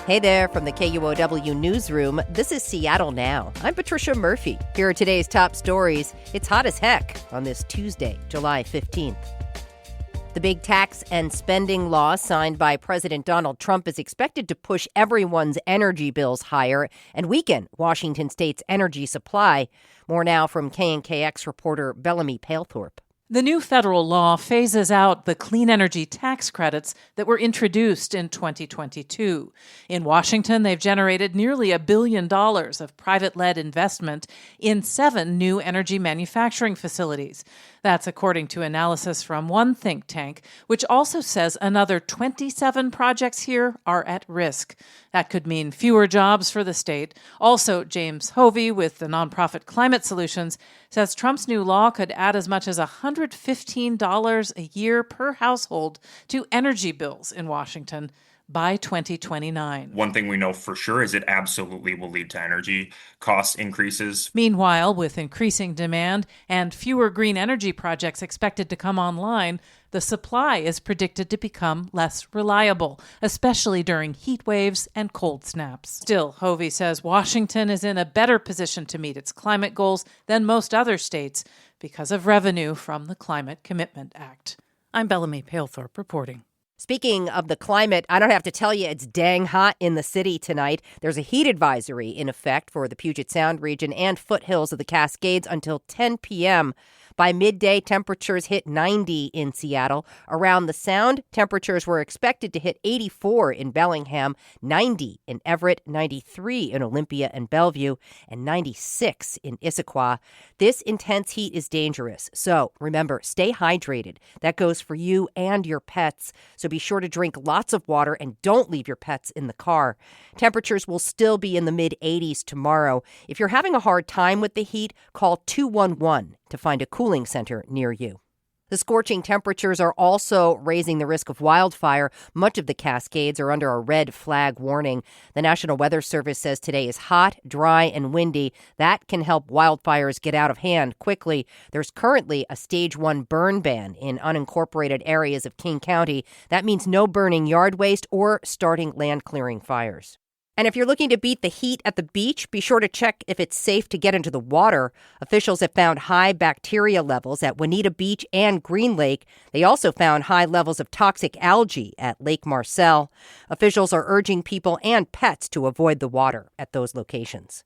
Hey there from the KUOW newsroom. This is Seattle Now. I'm Patricia Murphy. Here are today's top stories. It's hot as heck on this Tuesday, July 15th. The big tax and spending law signed by President Donald Trump is expected to push everyone's energy bills higher and weaken Washington state's energy supply. More now from KNKX reporter Bellamy Palethorpe. The new federal law phases out the clean energy tax credits that were introduced in 2022. In Washington, they've generated nearly $1 billion of private-led investment in 7 new energy manufacturing facilities. That's according to analysis from one think tank, which also says another 27 projects here are at risk. That could mean fewer jobs for the state. Also, James Hovey with the nonprofit Climate Solutions says Trump's new law could add as much as $115 a year per household to energy bills in Washington by 2029. One thing we know for sure is it absolutely will lead to energy cost increases. Meanwhile, with increasing demand and fewer green energy projects expected to come online, the supply is predicted to become less reliable, especially during heat waves and cold snaps. Still, Hovey says Washington is in a better position to meet its climate goals than most other states because of revenue from the Climate Commitment Act. I'm Bellamy Palethorpe reporting. Speaking of the climate, I don't have to tell you it's dang hot in the city tonight. There's a heat advisory in effect for the Puget Sound region and foothills of the Cascades until 10 p.m. By midday, temperatures hit 90 in Seattle. Around the Sound, temperatures were expected to hit 84 in Bellingham, 90 in Everett, 93 in Olympia and Bellevue, and 96 in Issaquah. This intense heat is dangerous, so remember, stay hydrated. That goes for you and your pets, so be sure to drink lots of water and don't leave your pets in the car. Temperatures will still be in the mid-80s tomorrow. If you're having a hard time with the heat, call 211 to find a cooling center near you. The scorching temperatures are also raising the risk of wildfire. Much of the Cascades are under a red flag warning. The National Weather Service says today is hot, dry, and windy. That can help wildfires get out of hand quickly. There's currently a Stage 1 burn ban in unincorporated areas of King County. That means no burning yard waste or starting land clearing fires. And if you're looking to beat the heat at the beach, be sure to check if it's safe to get into the water. Officials have found high bacteria levels at Juanita Beach and Green Lake. They also found high levels of toxic algae at Lake Marcel. Officials are urging people and pets to avoid the water at those locations.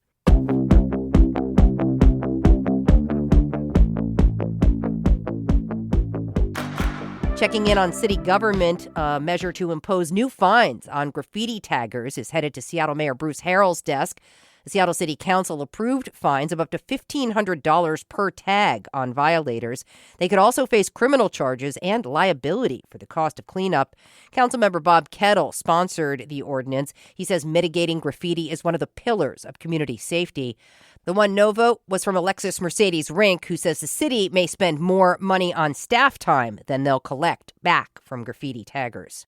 Checking in on city government, a measure to impose new fines on graffiti taggers is headed to Seattle Mayor Bruce Harrell's desk. The Seattle City Council approved fines of up to $1,500 per tag on violators. They could also face criminal charges and liability for the cost of cleanup. Councilmember Bob Kettle sponsored the ordinance. He says mitigating graffiti is one of the pillars of community safety. The one no vote was from Alexis Mercedes Rink, who says the city may spend more money on staff time than they'll collect back from graffiti taggers.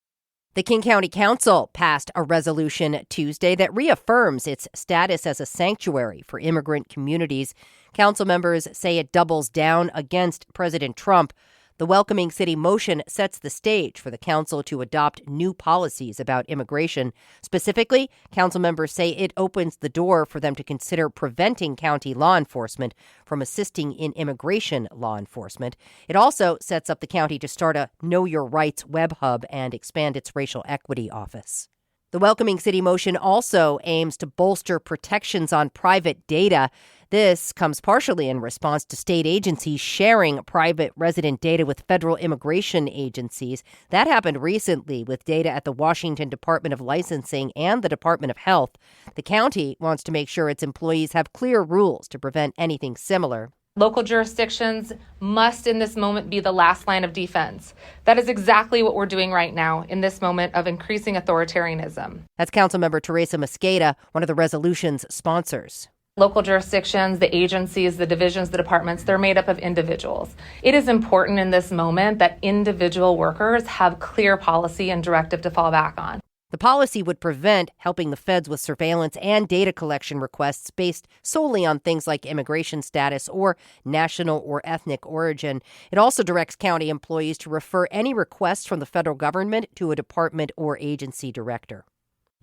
The King County Council passed a resolution Tuesday that reaffirms its status as a sanctuary for immigrant communities. Council members say it doubles down against President Trump. The Welcoming City motion sets the stage for the council to adopt new policies about immigration. Specifically, council members say it opens the door for them to consider preventing county law enforcement from assisting in immigration law enforcement. It also sets up the county to start a Know Your Rights web hub and expand its racial equity office. The Welcoming City motion also aims to bolster protections on private data. This comes partially in response to state agencies sharing private resident data with federal immigration agencies. That happened recently with data at the Washington Department of Licensing and the Department of Health. The county wants to make sure its employees have clear rules to prevent anything similar. Local jurisdictions must in this moment be the last line of defense. That is exactly what we're doing right now in this moment of increasing authoritarianism. That's Councilmember Teresa Mosqueda, one of the resolution's sponsors. Local jurisdictions, the agencies, the divisions, the departments, they're made up of individuals. It is important in this moment that individual workers have clear policy and directive to fall back on. The policy would prevent helping the feds with surveillance and data collection requests based solely on things like immigration status or national or ethnic origin. It also directs county employees to refer any requests from the federal government to a department or agency director.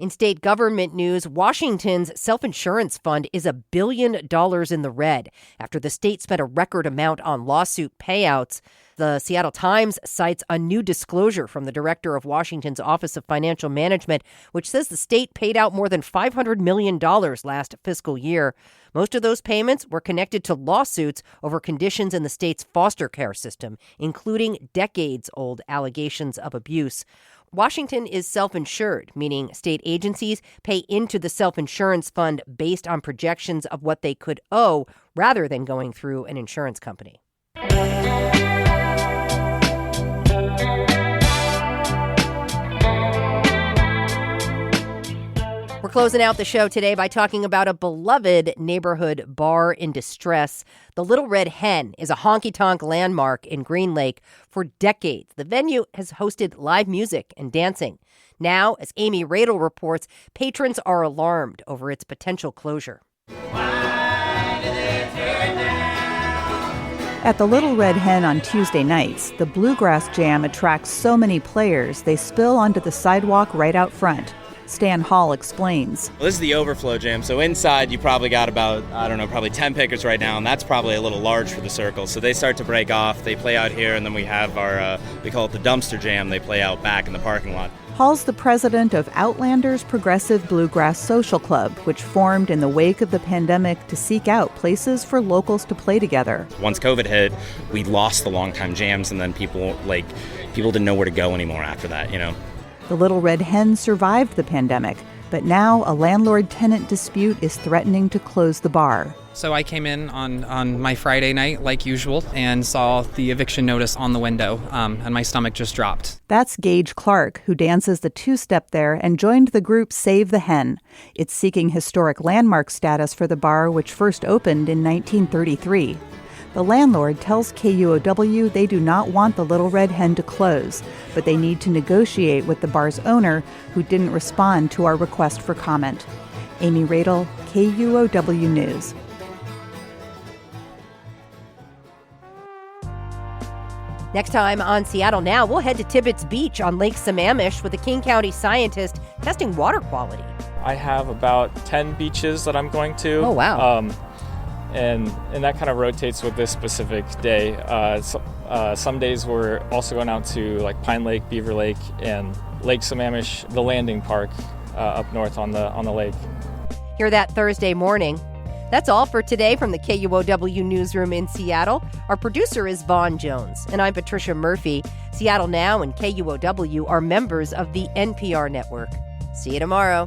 In state government news, Washington's self-insurance fund is $1 billion in the red after the state spent a record amount on lawsuit payouts. The Seattle Times cites a new disclosure from the director of Washington's Office of Financial Management, which says the state paid out more than $500 million last fiscal year. Most of those payments were connected to lawsuits over conditions in the state's foster care system, including decades-old allegations of abuse. Washington is self-insured, meaning state agencies pay into the self-insurance fund based on projections of what they could owe rather than going through an insurance company. We're closing out the show today by talking about a beloved neighborhood bar in distress. The Little Red Hen is a honky-tonk landmark in Green Lake. For decades, the venue has hosted live music and dancing. Now, as Amy Radel reports, patrons are alarmed over its potential closure. At the Little Red Hen on Tuesday nights, the Bluegrass Jam attracts so many players they spill onto the sidewalk right out front. Stan Hall explains. Well, this is the overflow jam, so inside you probably got about, probably 10 pickers right now, and that's probably a little large for the circle. So they start to break off, they play out here, and then we have our, we call it the dumpster jam, they play out back in the parking lot. Hall's the president of Outlanders Progressive Bluegrass Social Club, which formed in the wake of the pandemic to seek out places for locals to play together. Once COVID hit, we lost the longtime jams, and then people didn't know where to go anymore after that, The Little Red Hen survived the pandemic, but now a landlord-tenant dispute is threatening to close the bar. So I came in on my Friday night, like usual, and saw the eviction notice on the window, and my stomach just dropped. That's Gage Clark, who dances the two-step there and joined the group Save the Hen. It's seeking historic landmark status for the bar, which first opened in 1933. The landlord tells KUOW they do not want the Little Red Hen to close, but they need to negotiate with the bar's owner, who didn't respond to our request for comment. Amy Radel, KUOW News. Next time on Seattle Now, we'll head to Tibbetts Beach on Lake Sammamish with a King County scientist testing water quality. I have about 10 beaches that I'm going to. Oh, wow. And that kind of rotates with this specific day. Some days we're also going out to like Pine Lake, Beaver Lake, and Lake Sammamish, the landing park up north on the lake. Hear that Thursday morning. That's all for today from the KUOW Newsroom in Seattle. Our producer is Vaughn Jones, and I'm Patricia Murphy. Seattle Now and KUOW are members of the NPR network. See you tomorrow.